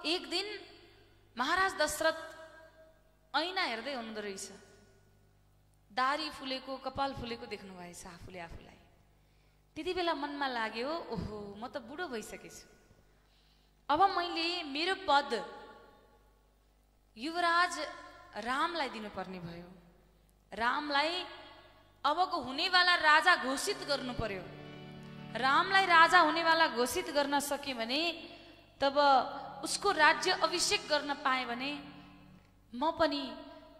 एक दिन महाराज दशरथ ऐना हेर्दै हुनुहुँदो रहेछ। दारी फुलेको, कपाल फुलेको देख्नु भएछ आफूले आफूलाई। त्यति बेला मनमा लाग्यो, ओहो म त बुढो भइसकेछु, अब मैले मेरो पद युवराज रामलाई दिनुपर्ने भयो। रामलाई अबको हुनेवाला राजा घोषित गर्नु पर्यो। रामलाई राजा हुनेवाला घोषित गर्न सके भने तब उसको राज्य अभिषेक गर्न पाए भने म पनि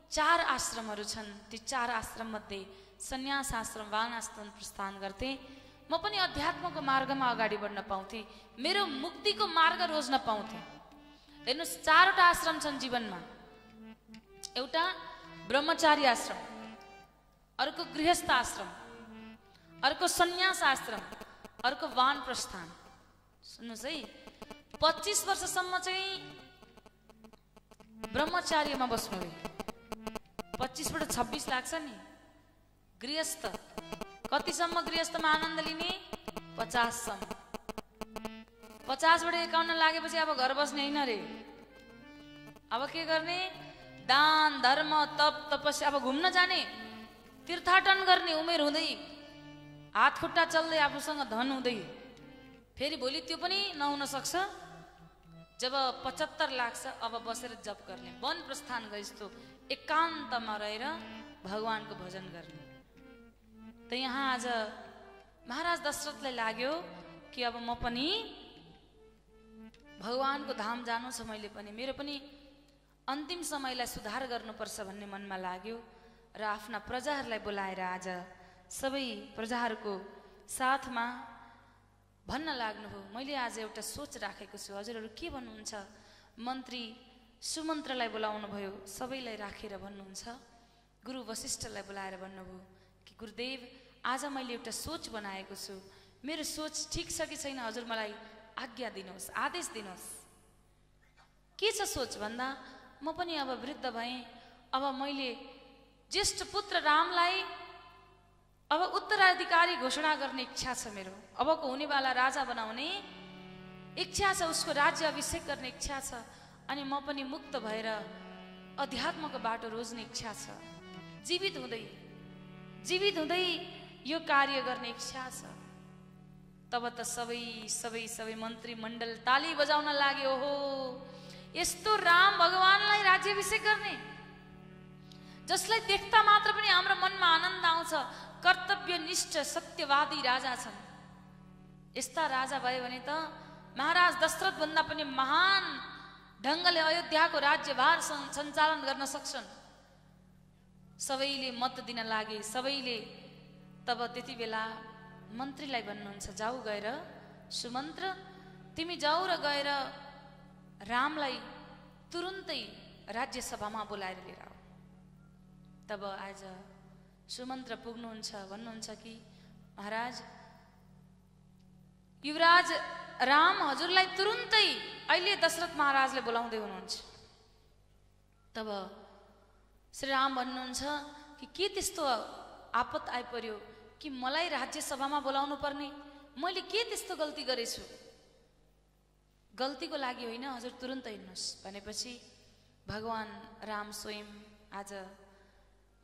4 आश्रमहरू छन्, ती 4 आश्रम मध्ये सन्यास आश्रम, वानआश्रम प्रस्थान गर्थे। म पनि अध्यात्मको मार्गमा अगाडि बढ्न पाउँथे, मेरो मुक्तिको मार्ग रोज्न पाउँथे। हेर्नुस् 4वटा आश्रम छन् जीवनमा। एउटा ब्रह्मचारी आश्रम, अर्को गृहस्थ आश्रम, अर्को सन्यास आश्रम, अर्को वान प्रस्थान। सुन्नुहोस् है, 25 वर्षसम्म चाहिँ ब्रह्मचार्यमा बस्नु भयो। 25 बाट 26 लाग्छ नि। गृहस्थ कतिसम्म गृहस्थमा आनन्द लिने? 50 सम्म। 50 बाट 51 लागेपछि अब घर बस्ने हैन रे। अब के गर्ने? दान धर्म तप तपस्या, अब घुम्न जाने, तीर्थाटन गर्ने उमेर हुँदै, हात खुट्टा चल्दै, आफूसँग धन हुँदै, फेरि भोलि त्यो पनि नहुन सक्छ। जब 75 लाग्छ अब बसेर जप गर्ने, वन प्रस्थान गए जस्तो एकान्तमा रहेर भगवानको भजन गर्ने। त यहाँ आज महाराज दशरथलाई लाग्यो कि अब म पनि भगवानको धाम जानु छ, मैले पनि मेरो पनि अन्तिम समयलाई सुधार गर्नुपर्छ भन्ने मनमा लाग्यो र आफ्ना प्रजाहरूलाई बोलाएर आज सबै प्रजाहरूको साथमा भन्न लाग्नुभयो, मैले आज एउटा सोच राखेको छु, हजुरहरू के भन्नुहुन्छ? मन्त्री सुमन्त्रलाई बोलाउनु भयो, सबैलाई राखेर भन्नुहुन्छ। गुरु वशिष्ठलाई बोलाएर भन्नुभयो कि गुरुदेव आज मैले एउटा सोच बनाएको छु, मेरो सोच ठिक छ कि छैन, हजुर मलाई आज्ञा दिनुहोस्, आदेश दिनुहोस्। के छ सोच भन्दा, म पनि अब वृद्ध भएँ, अब मैले ज्येष्ठ पुत्र रामलाई अब उत्तराधिकारी घोषणा गर्ने इच्छा छ मेरो। अबको हुनेवाला राजा बनाउने इच्छा छ, उसको राज्य अभिषेक गर्ने इच्छा छ, अनि म पनि मुक्त भएर अध्यात्मको बाटो रोज्ने इच्छा छ। जीवित हुँदै यो कार्य गर्ने इच्छा छ। तब त सबै मन्त्रीमण्डल ताली बजाउन लाग्यो। हो, यस्तो राम भगवानलाई राज्याभिषेक गर्ने, जसलाई देख्दा मात्र पनि हाम्रो मनमा आनन्द आउँछ, कर्तव्यनिष्ठ सत्यवादी राजा छन्। यस्ता राजा भयो भने त महाराज दशरथ भन्दा पनि महान ढङ्गले अयोध्याको राज्यभार सञ्चालन गर्न सक्छन्। सबैले मत दिन लागे। सबैले तब त्यति बेला मन्त्रीलाई भन्नुहुन्छ, जाऊ गएर सुमन्त्र तिमी जाऊ र गएर रामलाई तुरुन्तै राज्यसभामा बोलाएर लिएर आऊ। तब आज सुमन्त्र पुग्नुहुन्छ, भन्नुहुन्छ कि महाराज युवराज राम हजुरलाई तुरुन्तै अहिले दशरथ महाराजले बोलाउँदै हुनुहुन्छ। तब श्री राम भन्नुहुन्छ कि के त्यस्तो आपत आइपर्यो कि मलाई राज्यसभामा बोलाउनु पर्ने? मैले के त्यस्तो गल्ती गरेछु? गल्तीको लागि होइन, हजुर तुरुन्तै हिँड्नुहोस् भनेपछि भगवान राम स्वयं आज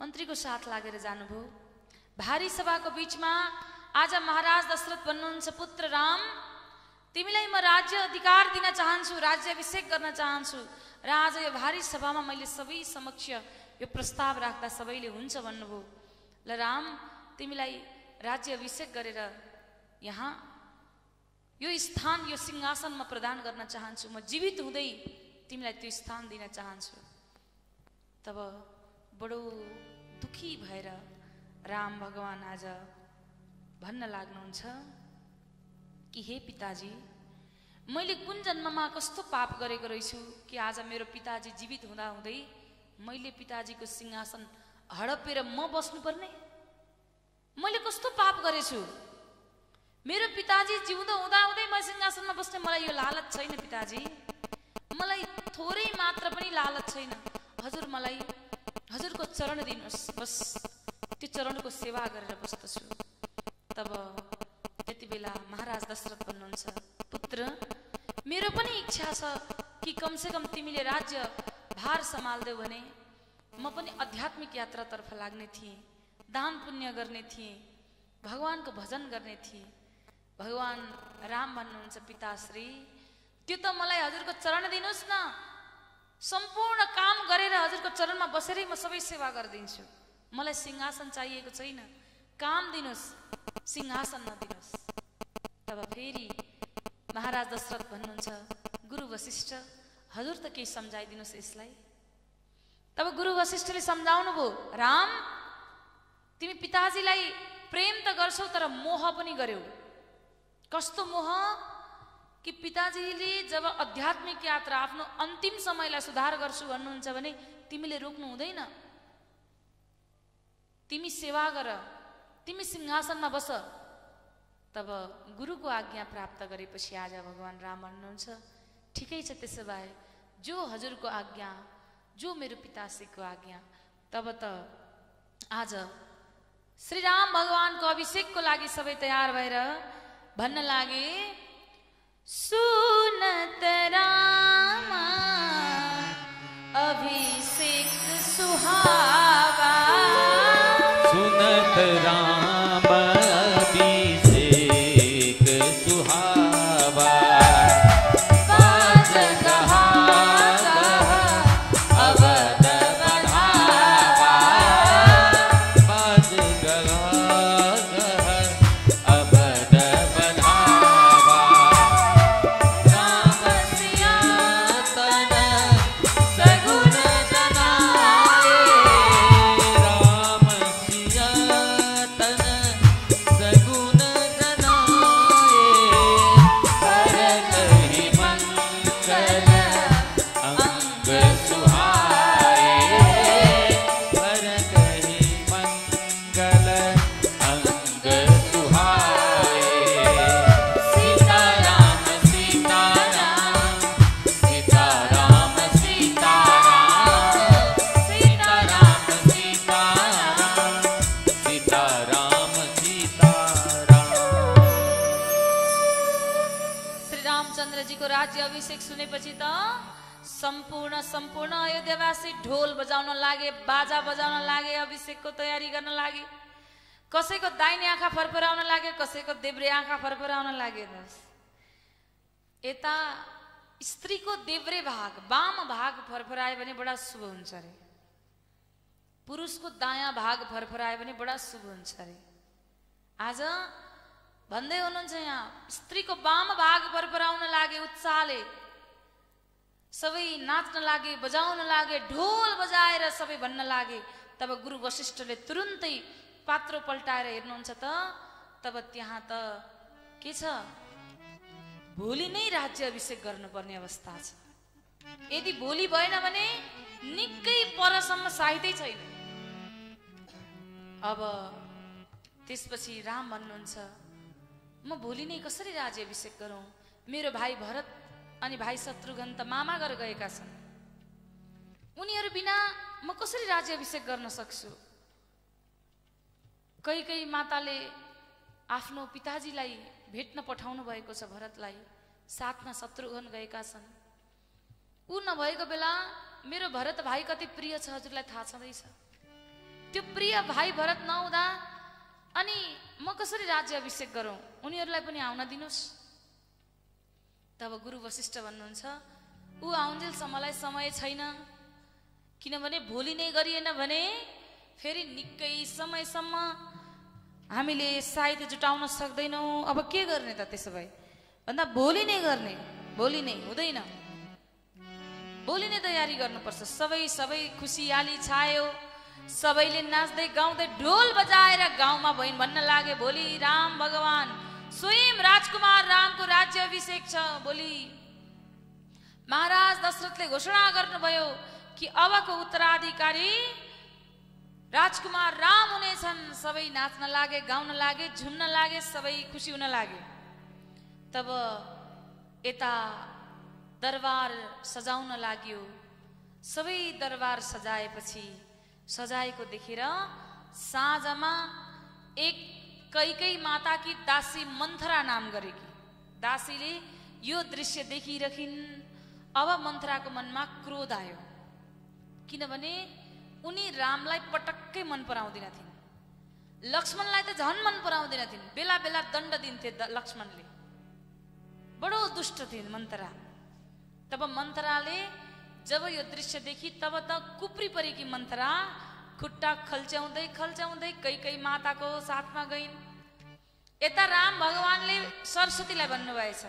मन्त्रीको साथ लागेर जानुभयो। भारी सभाको बीचमा आज महाराज दशरथ भन्नुहुन्छ, पुत्र राम तिमीलाई म राज्य अधिकार दिन चाहन्छु, राज्याभिषेक गर्न चाहन्छु, र आज यो भारी सभामा मैले सबै समक्ष यो प्रस्ताव राख्दा सबैले हुन्छ भन्नुभयो। ल राम तिमीलाई राज्य अभिषेक गरेर यहाँ यो स्थान, यो सिंहासन म प्रदान गर्न चाहन्छु, म जीवित हुँदै तिमीलाई त्यो स्थान दिन चाहन्छु। तब बडो दुखी भएर राम भगवान आज भन्न लाग्नुहुन्छ कि हे पिताजी, मैले कुन जन्ममा कस्तो पाप गरेको रहेछु कि आज मेरो पिताजी जीवित हुँदा हुँदै मैले पिताजीको सिंहासन हडपेर म बस्नुपर्ने? मैले कस्तो पाप गरेछु? मेरो पिताजी जिउँदो हुँदा हुँदै म सिंहासनमा बस्ने मलाई यो लालच छैन पिताजी, मलाई थोरै मात्र पनि लालच छैन। हजुर मलाई हजुरको चरण दिनुहोस्, बस त्यो चरणको सेवा गरेर बस्दछु। तब त्यति बेला महाराज दशरथ भन्नुहुन्छ, पुत्र मेरो पनि इच्छा छ कि कमसे कम तिमीले राज्य भार सम्हाल्दैौ भने म पनि आध्यात्मिक यात्रातर्फ लाग्ने थिएँ, दान पुण्य गर्ने थिएँ, भगवानको भजन गर्ने थिएँ। भगवान राम भन्नुहुन्छ, पिताश्री त्यो त मलाई हजुरको चरण दिनुस् न, सम्पूर्ण काम गरेर हजुरको चरणमा बसेरै म सबै सेवा गरिदिन्छु। मलाई सिंहासन चाहिएको छैन, काम दिनुस्, सिंहासन नदिनुस्। तब फेरि महाराज दशरथ भन्नुहुन्छ, गुरु वशिष्ठ हजुर त केही सम्झाइदिनुस् यसलाई। तब गुरु वशिष्ठले सम्झाउनु भयो, राम तिमी पिताजीलाई प्रेम त गर्छौ तर मोह पनि गर्यौ। कस्तो मोह कि पिताजीले जब आध्यात्मिक यात्रा आफ्नो अन्तिम समयलाई सुधार गर्छु भन्नुहुन्छ भने तिमीले रोक्नु हुँदैन। तिमी सेवा गर, तिमी सिंहासनमा बस। तब गुरुको आज्ञा प्राप्त गरेपछि आज भगवान राम भन्नुहुन्छ, ठिकै छ, त्यसो भए जो हजुरको आज्ञा, जो मेरो पिताश्रीको आज्ञा। तब त आज श्री राम भगवानको अभिषेकको लागि सबै तयार भएर भन्न लागे, सुनत रामा अभिषेक सुहावा, सुनत राम अभिषेक सुहावा, बाज गहा अवध बधावा, बाज गहा अवध बधावा, राम सिया तन सगुन जनाए, राम सिया तन सगुन जनाए, पर कहि मंगल अंग सुहाए, पर कहि मंगल अंग सुहाए। सीताराम सीताराम सीताराम सीताराम सीताराम सीताराम सीताराम सीताराम। श्री रामचंद्र जी को राज्य अभिषेक सुनेपछि त सम्पूर्ण अयोध्यावासी ढोल बजाउन लागे, बाजा बजाउन लागे, अभिषेकको तयारी गर्न लागे। कसैको दाहिने आँखा फरफराउन लागे, कसैको देब्रे आँखा फरफराउन लागे। यता स्त्रीको देब्रे भाग, वाम भाग फरफरायो भने बडा शुभ हुन्छ अरे, पुरुषको दायाँ भाग फरफरायो भने बडा शुभ हुन्छ अरे। आज भन्दै हुनुहुन्छ यहाँ, स्त्रीको वाम भाग फरफराउन लागे उत्साहले, सबै नाच्न लागे, बजाउन लागे, ढोल बजाएर सबै भन्न लागे। तब गुरु वशिष्ठले तुरुन्तै पात्रो पल्टाएर हेर्नुहुन्छ त, तब त्यहाँ त के छ, भोलि नै राज्य अभिषेक गर्नुपर्ने अवस्था छ। यदि भोलि भएन भने निकै परसम्म साइदै छैन। अब त्यसपछि राम भन्नुहुन्छ, म भोलि नै कसरी राज्य अभिषेक गरौँ? मेरो भाइ भरत अनि भाइ शत्रुघ्न त मामा घर गएका छन्, उनीहरू बिना म कसरी राज्य अभिषेक गर्न सक्छु? कही माताले आफ्नो पिताजीलाई भेट्न पठाउनु भएको छ भरतलाई, साथमा शत्रुघ्न गएका छन्। ऊ नभएको बेला मेरो भरत भाइ कति प्रिय छ हजुरलाई थाहा छँदैछ। त्यो प्रिय भाइ भरत नहुँदा अनि म कसरी राज्य अभिषेक गरौँ? उनीहरूलाई पनि आउन दिनुस्। तब गुरु वशिष्ठ भन्नुहुन्छ, ऊ आउन्जेलसम्मलाई समय छैन, किनभने भोलि नै गरिएन भने फेरि निकै समयसम्म हामीले साहित्य जुटाउन सक्दैनौँ। अब के गर्ने त? त्यसो भए भन्दा भोलि नै गर्ने, भोलि नै हुँदैन, भोलि नै तयारी गर्नुपर्छ। सबै खुसियाली छायो, सबैले नाच्दै गाउँदै ढोल बजाएर गाउँमा भइन भन्न लागे, भोलि राम भगवान स्वयं राजकुमार रामको राज्य अभिषेक छ। भोलि महाराज दशरथले घोषणा गर्नुभयो कि अबको उत्तराधिकारी राजकुमार राम हुनेछन्। सबै नाच्न लागे, गाउन लागे, झुम्न लागे, सबै खुसी हुन लागे। तब यता दरबार सजाउन लाग्यो। सबै दरबार सजाएपछि सजाएको देखेर साँझमा एक कैकेयी माताकी दासी मन्थरा नाम गरेकी दासीले यो दृश्य देखिरहन्। अब मन्थराको मनमा क्रोध आयो, किनभने उनी रामलाई पटक्कै मन पराउँदिनथिन्, लक्ष्मणलाई त झन् मन पराउँदिनथिन्, बेला बेला दण्ड दिन्थे लक्ष्मणले। बडो दुष्ट थिए मन्थरा। तब मन्थराले जब यो दृश्य देखि तब त कुप्री परेकी मन्थरा खुट्टा खल्च्याउँदै खल्च्याउँदै कैकेयी माताको साथमा गइन्। यता राम भगवानले सरस्वतीलाई भन्नुभएछ,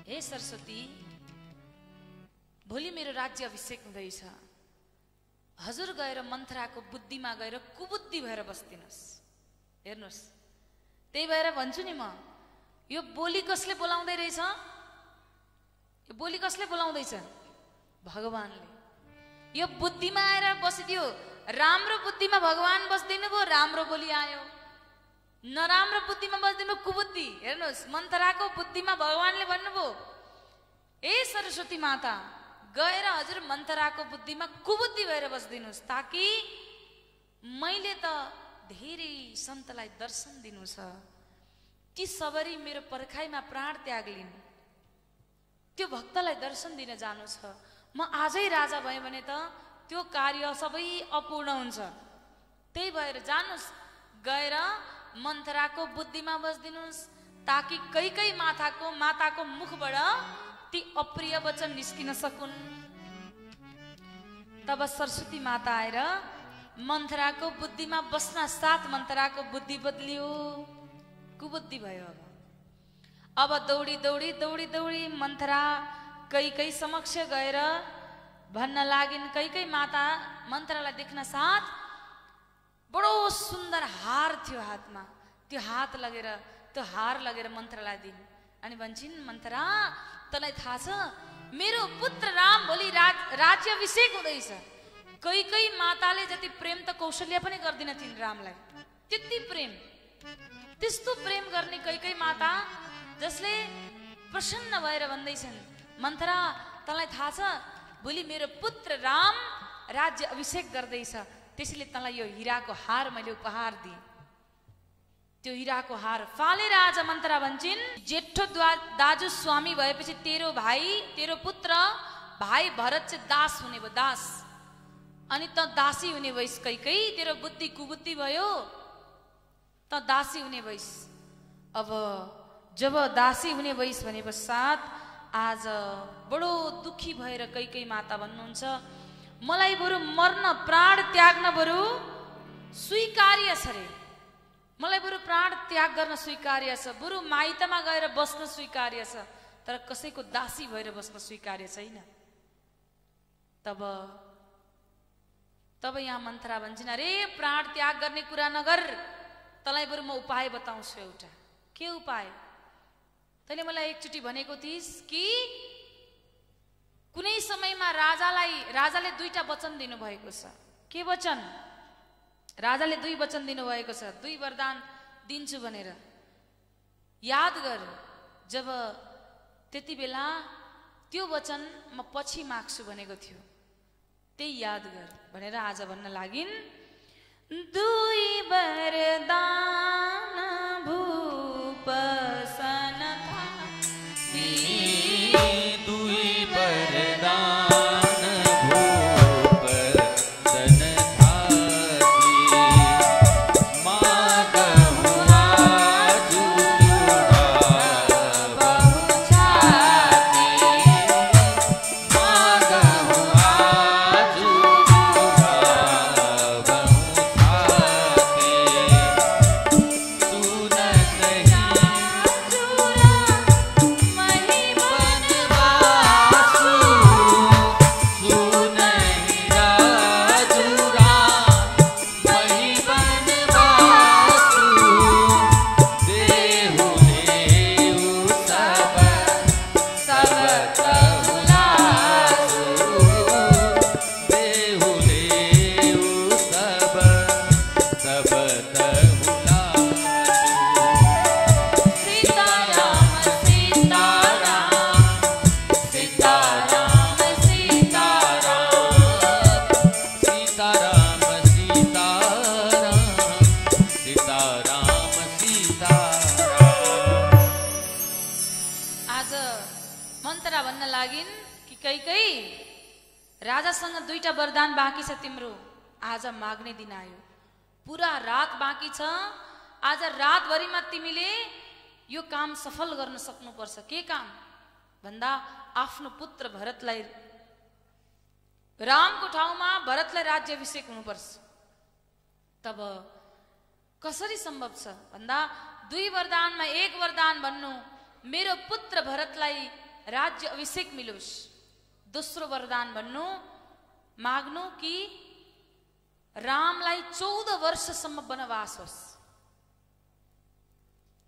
हे सरस्वती, भोलि मेरो राज्य अभिषेक हुँदैछ, हजुर गएर मन्थराको बुद्धिमा गएर कुबुद्धि भएर बस्दिनुहोस्। हेर्नुहोस्, त्यही भएर भन्छु नि म, यो बोली कसले बोलाउँदै रहेछ? यो बोली कसले बोलाउँदैछ? भगवानले। यो बुद्धिमा आएर बसिदियो, राम्रो बुद्धिमा भगवान बस्दिनु भयो, राम्रो बोली आयो। नराम्रो बुद्धिमा बस्दिनु कुबुद्धि। हेर्नुहोस्, मन्थराको बुद्धिमा भगवानले भन्नुभयो, ए सरस्वती माता, गएर हजुर मन्थराको बुद्धिमा कुबुद्धि भएर बस्दिनुहोस्, ताकि मैले त धेरै सन्तलाई दर्शन दिनु छ, ती सबरी मेरो पर्खाइमा प्राण त्याग लिन्, त्यो भक्तलाई दर्शन दिन जानु छ। म आजै राजा भएँ भने त त्यो कार्य सबै अपूर्ण हुन्छ। त्यही भएर जानुस्, गएर मन्थराको बुद्धिमा बस्दिनुहोस्, ताकि कैकेयी माताको मुखबाट ती अप्रिय वचन निस्किन सकुन्। तब सरस्वती माता आएर मन्थराको बुद्धिमा बस्न साथ मन्थराको बुद्धि बदलियो, कुबुद्धि भयो। अब दौडी दौडी दौडी दौडी मन्थरा कैकेयी समक्ष गएर भन्न लागिन्, कैकेयी माता मन्थरालाई देख्न साथ बडो सुन्दर हार थियो हातमा, त्यो हार लगेर मन्थरालाई दिन् अनि भन्छन्, मन्थरा, तँलाई थाहा छ मेरो पुत्र राम भोलि राज्याभिषेक हुँदैछ। कैकेयी माताले जति प्रेम त कौशल्या पनि गर्दिनथिन् रामलाई, त्यति प्रेम, त्यस्तो प्रेम गर्ने कैकेयी माता जसले प्रसन्न भएर भन्दैछन्, मन्थरा, तँलाई थाहा छ भोलि मेरो पुत्र राम राज्य अभिषेक गर्दैछ, त्यसैले तँलाई यो हिराको हार मैले उपहार दिएँ। त्यो हिराको हार फालेर आज मन्थरा भन्छन्, जेठो दाजु स्वामी भएपछि तेरो पुत्र भाइ भरत चाहिँ दास हुने भयो, दास, अनि त दासी हुने भइस्। कैकेयी, तेरो बुद्धि कुबुद्धि भयो, त दासी हुने भइस्। अब जब दासी हुने भइस् भने पश्चात आज बडो दुखी भएर कैकेयी माता भन्नुहुन्छ, मलाई बरु मर्न प्राण त्याग्न बरु स्वीकार्य छ रे, मलाई बरु प्राण त्याग गर्न स्वीकार्य छ, बरु माइतमा गएर बस्न स्वीकार्य छ, तर कसैको दासी भएर बस्न स्वीकार्य छैन। तब यहाँ मन्थरा भन्छन्, अरे प्राण त्याग गर्ने कुरा नगर, तँलाई बरु म उपाय बताउँछु एउटा। के उपाय? तैँले मलाई एकचोटि भनेको थिइस् कि कुनै समयमा राजाले दुईटा वचन दिनुभएको छ। के वचन? राजाले 2 वचन दिनुभएको छ, 2 वरदान दिन्छु भनेर। याद गर, जब त्यति बेला त्यो वचन म पछि माग्छु भनेको थियो, त्यही याद गर भनेर आज भन्न लागिन्। 2 वरदान भूप सन थाती, 2 वरदान भूप सन थाती, मागहु आजु बहु छाती, मागहु आजु बहु छाती, राजासँग 2टा वरदान बाँकी छ तिम्रो, आज माग्ने दिन आयो। पुरा रात बाँकी छ, आज रातभरिमा तिमीले यो काम सफल गर्न सक्नुपर्छ। के काम भन्दा आफ्नो पुत्र भरतलाई, रामको ठाउँमा भरतलाई राज्याभिषेक हुनुपर्छ। तब कसरी सम्भव छ भन्दा 2 वरदानमा 1 वरदान भन्नु, मेरो पुत्र भरतलाई राज्य अभिषेक मिलोस्। दोस्रो वरदान भन्नु, माग्नु कि रामलाई 14 वर्षसम्म वनवास होस्।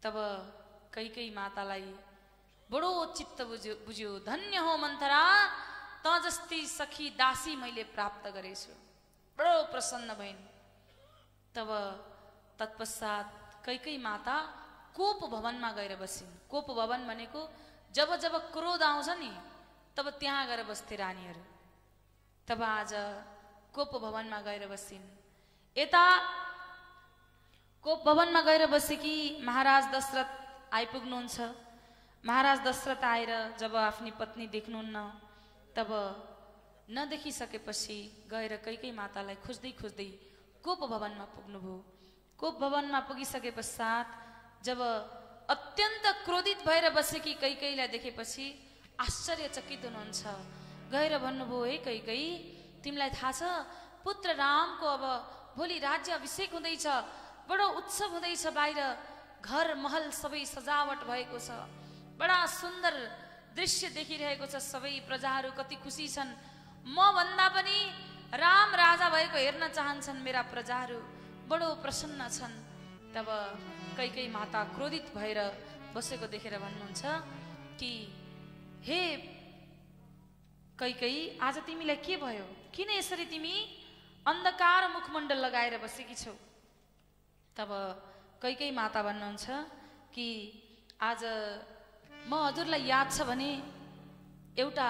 तब कैकेयी मातालाई बडो चित्त बुझ्यो। धन्य हो मन्थरा, त जस्ती सखी दासी मैले प्राप्त गरेछु। बडो प्रसन्न भइन्। तब तत्पश्चात कैकेयी माता कोप भवनमा गएर बसिन्। कोप भवन भनेको जब जब क्रोध आउँछ नि तब त्यहाँ गएर बस्थे रानीहरू। तब आज कोप भवनमा गएर बसिन्। यता कोप भवनमा गएर बसेकी महाराज दशरथ आइपुग्नुहुन्छ। महाराज दशरथ आएर जब आफ्नी पत्नी देख्नुहुन्न तब नदेखिसकेपछि गएर कैकेयी मातालाई खोज्दै खोज्दै कोप भवनमा पुग्नुभयो। कोप भवनमा पुगिसके पश्चात जब अत्यन्त क्रोधित भएर बसेकी कैकेयीलाई देखेपछि आश्चर्यचकित हुनुहुन्छ। गएर भन्नुभयो, हे कैकेयी, तिमीलाई थाहा छ पुत्र रामको अब भोलि राज्य अभिषेक हुँदैछ, बडो उत्सव हुँदैछ, बाहिर घर महल सबै सजावट भएको छ, बडा सुन्दर दृश्य देखिरहेको छ, सबै प्रजाहरू कति खुसी छन्। म भन्दा पनि राम राजा भएको हेर्न चाहन्छन् मेरा प्रजाहरू, बडो प्रसन्न छन्। तब कैकेयी माता क्रोधित भएर बसेको देखेर भन्नुहुन्छ कि हे कैकेयी, आज तिमीलाई के भयो? किन यसरी तिमी अन्धकार मुखमण्डल लगाएर बसेकी छौ? तब कैकेयी माता भन्नुहुन्छ कि आज म हजुरलाई याद छ भने एउटा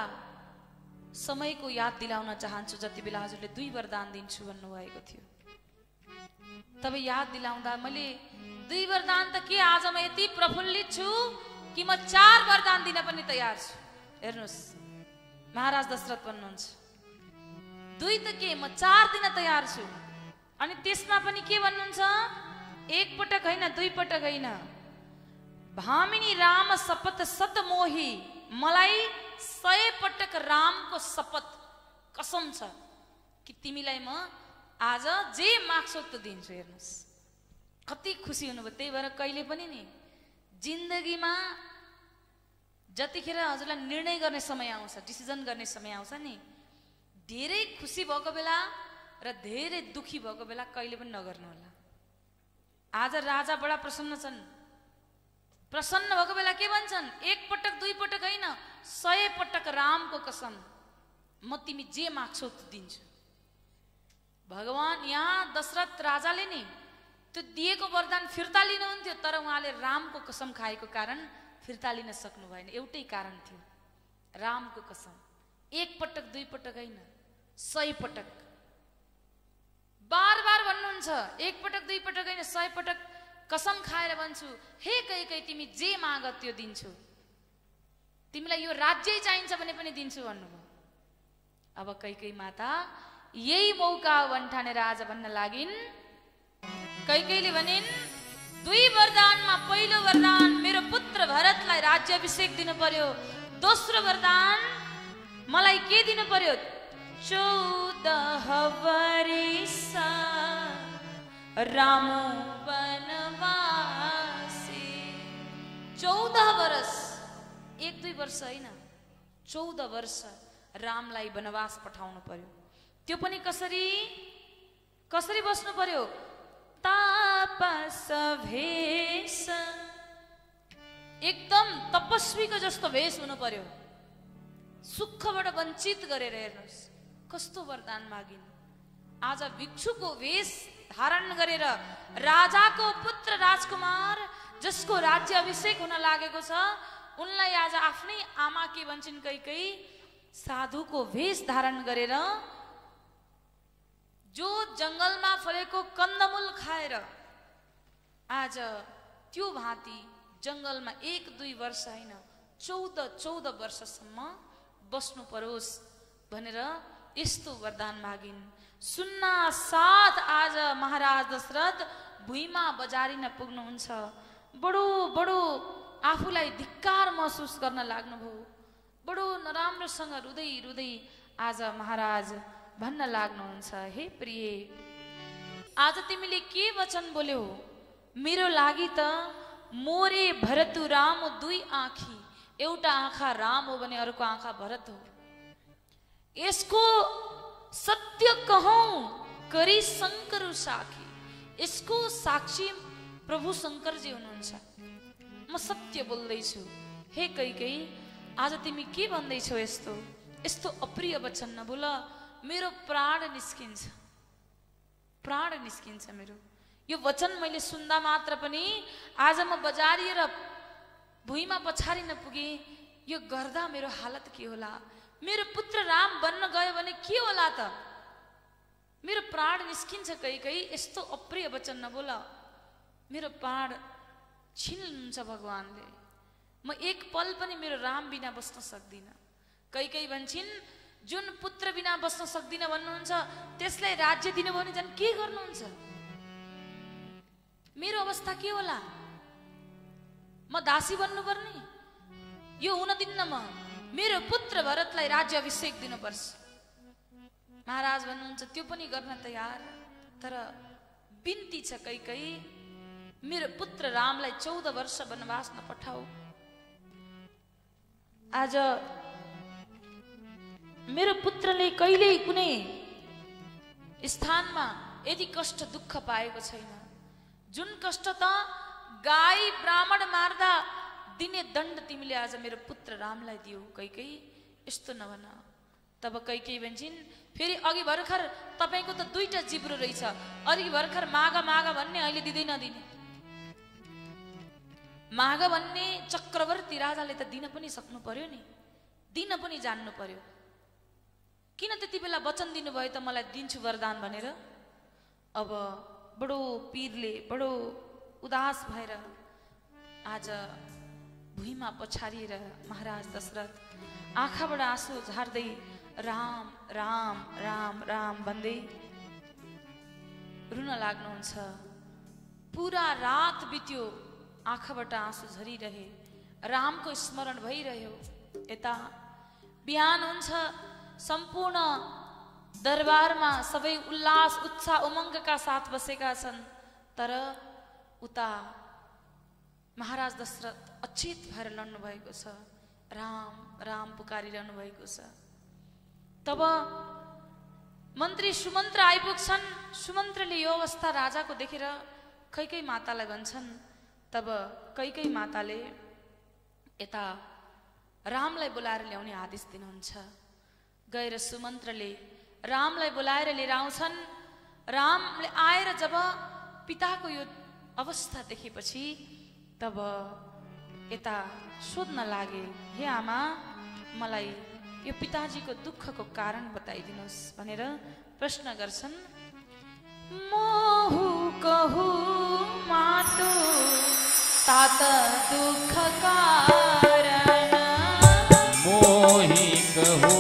समयको याद दिलाउन चाहन्छु, जति बेला हजुरले 2 वरदान दिन्छु भन्नुभएको थियो। तब याद दिलाउँदा मैले 2 वरदान त के, आज म यति प्रफुल्लित छु कि म 4 वरदान दिन पनि तयार छु। हेर्नुहोस्, महाराज दशरथ भन्नुहुन्छ 2 त के, म 4 दिन तयार छु। अनि त्यसमा पनि के भन्नुहुन्छ, 1 पटक होइन, 2 पटक होइन, भामिनी राम शपथ सत मोही, मलाई 100 पटक रामको शपथ कसम छ कि तिमीलाई म आज जे माग्छौ त दिन्छु। हेर्नुहोस् कति खुसी हुनुभयो। त्यही भएर कहिले पनि नि जिन्दगीमा जतिखेर हजुरलाई निर्णय गर्ने समय आउँछ, डिसिजन गर्ने समय आउँछ नि, धेरै खुसी भएको बेला र धेरै दुखी भएको बेला कहिले पनि नगर्नु होला। आज राजा बडा प्रसन्न छन्। प्रसन्न भएको बेला के भन्छन्, 1 पटक 2 पटक होइन, 100 पटक रामको कसम, म तिमी जे माग्छौ त दिन्छु। भगवान यहाँ दशरथ राजाले नि त्यो दिएको वरदान फिर्ता लिनुहुन्थ्यो, तर उहाँले रामको कसम खाएको कारण फिर्ता लिन सक्नु भएन। एउटै कारण थियो, रामको कसम। 1 पटक 2 पटक होइन, 100 पटक। बार बार भन्नुहुन्छ, 1 पटक 2 पटक होइन, 100 पटक कसम खाएर भन्छु, हे कैकेयी तिमी जे माग त्यो दिन्छु, तिमीलाई यो राज्य चाहिन्छ भने पनि दिन्छु भन्नुभयो। अब कैकेयी माता यही मौका वन्ठानेर आज भन्न लागिन्। कैकेयीले भनिन्, 2 वरदानमा पहिलो वरदान मेरो पुत्र भरतलाई राज्याभिषेक दिनु पर्यो। दोस्रो वरदान मलाई के दिनु पर्यो, 14 वर्ष राम वनवासी। 14 वर्ष, 1-2 वर्ष होइन, 14 वर्ष रामलाई वनवास पठाउनु पर्यो। त्यो पनि कसरी कसरी बस्नु पर्यो, तापस भेष, एकदम तपस्वीको जस्तो भेष हुनु पर्यो, सुखबाट वञ्चित गरेर। हेर्नुहोस् कस्तो वरदान मागिन्। आज भिक्षुको वेश धारण गरेर राजाको पुत्र राजकुमार जसको राज्य अभिषेक हुन लागेको छ, उनलाई आज आफ्नै आमा के भन्छन् कैकेयी, साधुको वेश धारण गरेर जो जंगलमा फलेको कन्दमूल खाएर आज त्यो भाँति जंगलमा 1-2 वर्ष होइन 14 वर्षसम्म बस्नु परोस् भनेर यस्तो वरदान मागिन्। सुन्ना साथ आज महाराज दशरथ भुइँमा बजारिन पुग्नुहुन्छ। बडो बडो आफूलाई धिक्कार महसुस गर्न लाग्नुभयो। बडो नराम्रोसँग रुँदै रुँदै आज महाराज भन्न लाग्नुहुन्छ, हे प्रिय, आज तिमीले के वचन बोल्यौ? मेरो लागि त मोरे भरतु राम दुई आँखी, एउटा आँखा राम हो भने अर्को आँखा भरत हो। यसको सत्य कहौं करी शंकर साखी, यसको साक्षी प्रभु शंकर जी हुनुहुन्छ। म सत्य बोल्दैछु। हे कैकेयी, आज तिमी के भन्दैछौ? यस्तो यस्तो अप्रिय वचन नबोल, मेरो प्राण निस्किन्छ, प्राण निस्किन्छ मेरो। यो वचन मैले सुन्दा मात्र पनि आज म बजारिएर भुइँमा पछारिन पुगे। यो गर्दा मेरो हालत के होला? मेरो पुत्र राम बन्न गयो भने के होला त? मेरो प्राण निस्किन्छ कैकेयी, यस्तो अप्रिय वचन नबोल, मेरो प्राण छिन्नुहुन्छ भगवानले। म एक पल पनि मेरो राम बिना बस्न सक्दिन। कैकेयी भन्छिन्, जुन पुत्र बिना बस्न सक्दिन भन्नुहुन्छ त्यसलाई राज्य दिनुभयो भने झन् के गर्नुहुन्छ? मेरो अवस्था के होला? म दासी बन्नुपर्ने? यो हुन दिन्न। म मेरो पुत्र भरतलाई राज्य अभिषेक दिनुपर्छ। महाराज भन्नुहुन्छ त्यो पनि गर्न तयार, तर बिन्ती छ कैकेयी, मेरो पुत्र रामलाई 14 वर्ष वनवास नपठाऊ। आज मेरो पुत्रले कहिल्यै कुनै स्थानमा यदि कष्ट दुःख पाएको छैन। जुन कष्ट त गाई ब्राह्मण मार्दा दिने दण्ड तिमीले आज मेरो पुत्र रामलाई दियौ कैकेयी, यस्तो नभन। तब कैकेयी भन्छिन्, फेरि अघि भर्खर तपाईको त 2टा जिब्रो रहेछ, अघि भर्खर माग माग भन्ने, अहिले दिँदै नदिने। माग भन्ने चक्रवर्ती राजाले त दिन पनि सक्नु पर्यो नि, दिन पनि जान्नु पर्यो। किन त्यति बेला वचन दिनुभयो त मलाई दिन्छु वरदान भनेर? अब बडो पीरले बडो उदास भएर आज भुइँमा पछारिएर महाराज दशरथ आँखाबाट आँसु झार्दै राम राम राम राम भन्दै रुन लाग्नुहुन्छ। पुरा रात बित्यो, आँखाबाट आँसु झरिरहे, रामको स्मरण भइरह्यो। यता बिहान हुन्छ, सम्पूर्ण दरबारमा सबै उल्लास उत्साह उमङ्गका साथ बसेका छन्, तर उता महाराज दशरथ अचेत भएर लड्नु भएको छ, राम राम पुकारिरहनु भएको छ। तब मन्त्री सुमन्त्र आइपुग्छन्। सुमन्त्रले यो अवस्था राजाको देखेर कैकेयी मातालाई भन्छन्। तब कैकेयी माताले यता रामलाई बोलाएर ल्याउने आदेश दिनुहुन्छ। गएर सुमन्त्रले रामलाई बोलाएर लिएर आउँछन्। रामले आएर जब पिताको यो अवस्था देखेपछि तब यता सोध्न लागे, हे आमा, मलाई यो पिताजीको दुःखको कारण बताइदिनुहोस् भनेर प्रश्न गर्छन्। मोहु कहु मातु तात दुःख कारण, मोहि कहु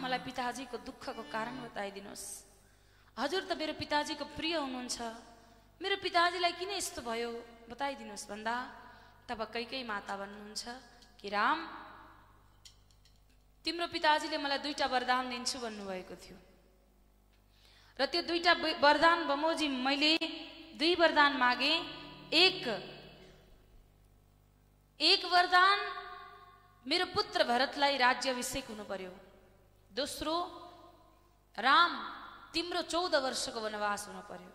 मलाई पिताजीको दुःखको कारण बताइदिनुहोस्। हजुर त मेरो पिताजीको प्रिय हुनुहुन्छ, मेरो पिताजीलाई किन यस्तो भयो बताइदिनुहोस् भन्दा तब कैकेयी माता भन्नुहुन्छ कि राम, तिम्रो पिताजीले मलाई 2टा वरदान दिन्छु भन्नुभएको थियो र त्यो 2टा वरदान बमोजिम मैले 2 वरदान मागे। एक वरदान मेरो पुत्र भरतलाई राज्याभिषेक हुनु पर्यो, दोस्रो राम तिम्रो 14 वर्षको वनवास हुनु पर्यो।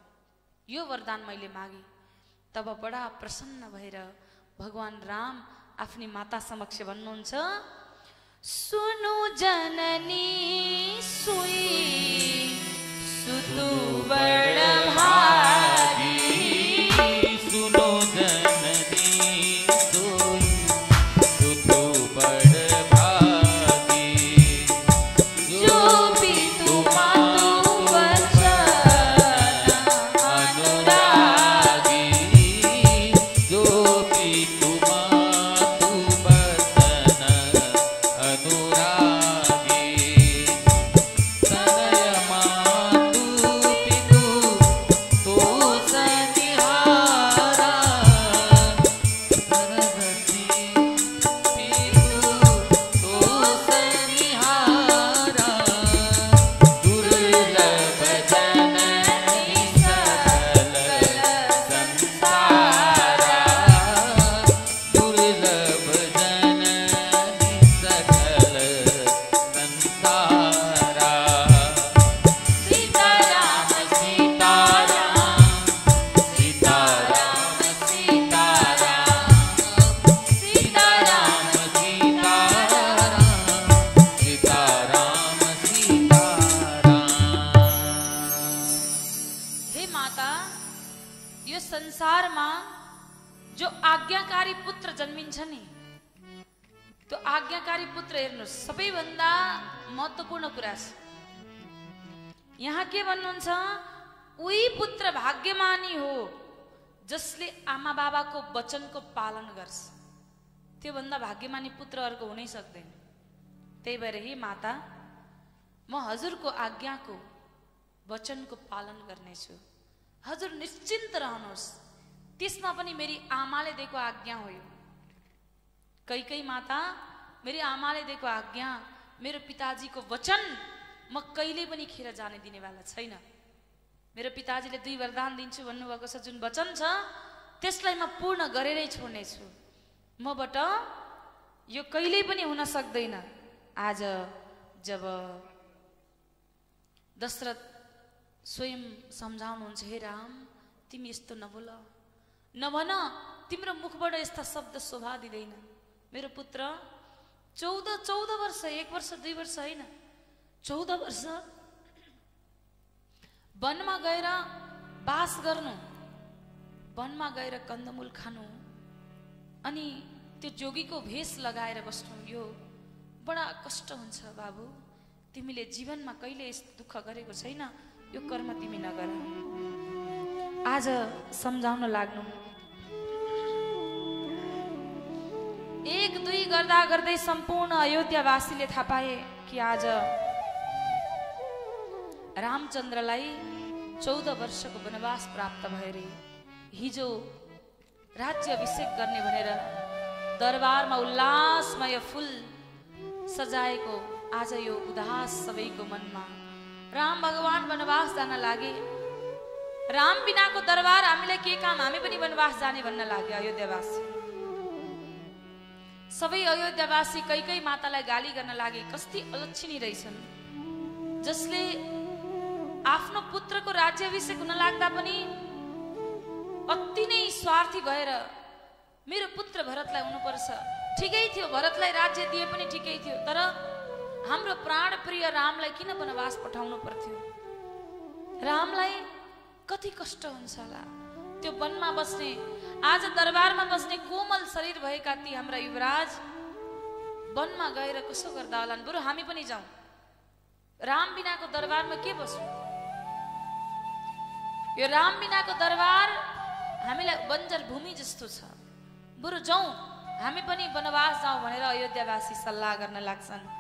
यो वरदान मैले मागे। तब बडा प्रसन्न भएर भगवान राम आफ्नी माता समक्ष भन्नुहुन्छ, सुनु जननी सुई सुतु बड भागी, सुनो जननी सोई सुतु बड़ भागी, जो पितु मातु वचन अनुरागी, जो पितु मातु वचन अनुरागी, तनय मातु पितु तो सनिहारा, सरस्वती पितु तो सनिहारा, दुर्लभ जननी सकल संसारा, दुर्लभ जननी सकल संसारा। सीताराम सीताराम सीताराम सीताराम सीताराम सीताराम सीताराम। हे माता, यो संसारमा जो आज्ञाकारी पुत्र जन्मिन्छ नि, त्यो आज्ञाकारी पुत्र हेर्नुहोस् सबैभन्दा महत्त्वपूर्ण कुरा छ। यहाँ के भन्नुहुन्छ, उही पुत्र भाग्यमानी हो जसले आमा बाबाको वचनको पालन गर्छ। त्योभन्दा भाग्यमानी पुत्र अर्को हुनै सक्दैन। त्यही भएर हे माता, म हजुरको आज्ञाको वचनको पालन गर्नेछु। हजुर निश्चिन्त रहनुहोस्। त्यसमा पनि मेरी आमाले दिएको आज्ञा हो यो। कैकेयी माता, मेरी आमाले दिएको आज्ञा, मेरो पिताजीको वचन म कहिले पनि खेर जाने दिनेवाला छैन। मेरो पिताजीले 2 वरदान दिन्छु भन्नुभएको छ, जुन वचन छ त्यसलाई म पूर्ण गरेरै छोड्नेछु। मबाट यो कहिल्यै पनि हुन सक्दैन। आज जब दशरथ स्वयं सम्झाउनुहुन्छ, हे राम तिमी यस्तो नबोल, नभन, तिम्रो मुखबाट यस्ता शब्द शोभा दिँदैन। मेरो पुत्र 14 वर्ष, 1 वर्ष 2 वर्ष होइन, 14 वर्ष वनमा गएर बास गर्नु, वनमा गएर कन्दमूल खानु, अनि त्यो जोगीको भेष लगाएर बस्नु, यो बडा कष्ट हुन्छ बाबु। तिमीले जीवनमा कहिले यस्तो दुःख गरेको छैन, यो कर्म तिमी नगर। आज सम्झाउन लाग्नु। 1 2 गर्दा गर्दै सम्पूर्ण अयोध्यावासीले थाहा पाए कि आज रामचन्द्रलाई 14 वर्षको वनवास प्राप्त भयो रे। हिजो राज्याभिषेक गर्ने भनेर दरबारमा उल्लासमय फुल सजाएको आज यो उदास सबैको मनमा। राम भगवान वनवास जान लागे। राम बिनाको दरबार हामीलाई के काम, हामी पनि वनवास जाने भन्न लाग्यो अयोध्यावासी। सबै अयोध्यावासी कैकेयी मातालाई गाली गर्न लागे, कस्ती अलक्षिणी रहेछन्, जसले आफ्नो पुत्रको राज्याभिषेक हुन लाग्दा पनि अति नै स्वार्थी भएर मेरो पुत्र भरतलाई हुनुपर्छ। ठिकै थियो, भरतलाई राज्य दिए पनि ठिकै थियो, तर हाम्रो प्राण प्रिय रामलाई किन वनवास पठाउनु पर्थ्यो? रामलाई कति कष्ट हुन्छ होला त्यो वनमा बस्ने, आज दरबारमा बस्ने कोमल शरीर भएका ती हाम्रा युवराज वनमा गएर कसो गर्दा होलान्। बरु हामी पनि जाउँ, राम बिनाको दरबारमा के बस्नु? यो राम बिनाको दरबार हामीलाई बन्जर भूमि जस्तो छ। बरु जाउँ, हामी पनि वनवास जाउँ भनेर अयोध्यावासी सल्लाह गर्न लाग्छन्।